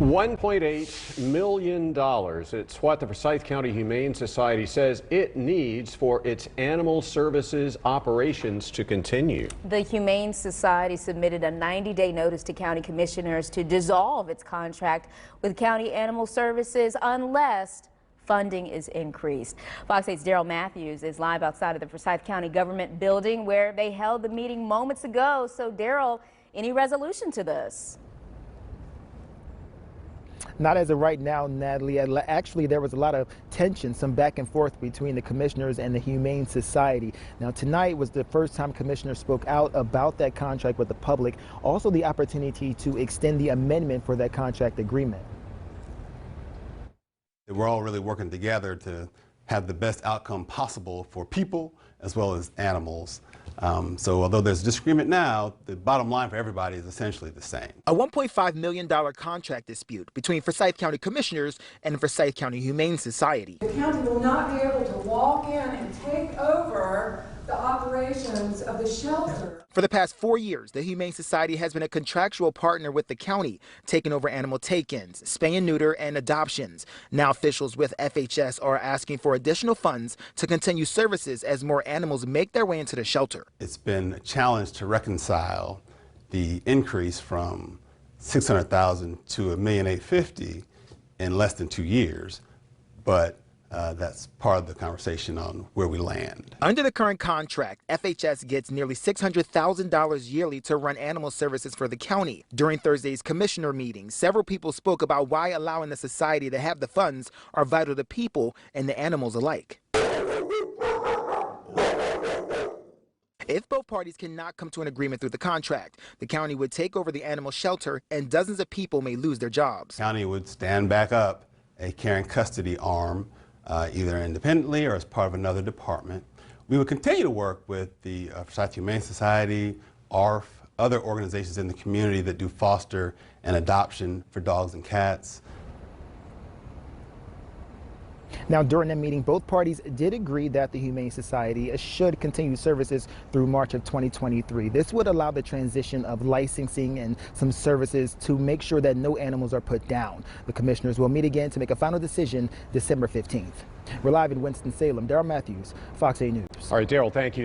$1.8 million. It's what the Forsyth County Humane Society says it needs for its animal services operations to continue. The Humane Society submitted a 90-day notice to county commissioners to dissolve its contract with County Animal Services unless funding is increased. Fox 8's Daryl Matthews is live outside of the Forsyth County government building where they held the meeting moments ago. So Daryl, any resolution to this? Not as of right now, Natalie. Actually, there was a lot of tension, some back and forth between the commissioners and the Humane Society. Now, tonight was the first time commissioners spoke out about that contract with the public. Also, the opportunity to extend the amendment for that contract agreement. We're all really working together to have the best outcome possible for people as well as animals. So although there's disagreement now, the bottom line for everybody is essentially the same. A $1.5 million contract dispute between Forsyth County Commissioners and Forsyth County Humane Society. The county will not be able to walk in and take over the operations of the shelter. For the past 4 years, the Humane Society has been a contractual partner with the county, taking over animal take-ins, spay and neuter, and adoptions. Now officials with FHS are asking for additional funds to continue services as more animals make their way into the shelter. It's been a challenge to reconcile the increase from $600,000 to $1,850,000 in less than 2 years, but that's part of the conversation on where we land. Under the current contract, FHS gets nearly $600,000 yearly to run animal services for the county. During Thursday's commissioner meeting, several people spoke about why allowing the society to have the funds are vital to people and the animals alike. If both parties cannot come to an agreement through the contract, the county would take over the animal shelter and dozens of people may lose their jobs. The county would stand back up a care and custody arm, either independently or as part of another department. We would continue to work with the Forsyth Humane Society, ARF, other organizations in the community that do foster and adoption for dogs and cats. Now, during that meeting, both parties did agree that the Humane Society should continue services through March of 2023. This would allow the transition of licensing and some services to make sure that no animals are put down. The commissioners will meet again to make a final decision December 15th. We're live in Winston-Salem. Daryl Matthews, Fox 8 News. All right, Daryl, thank you.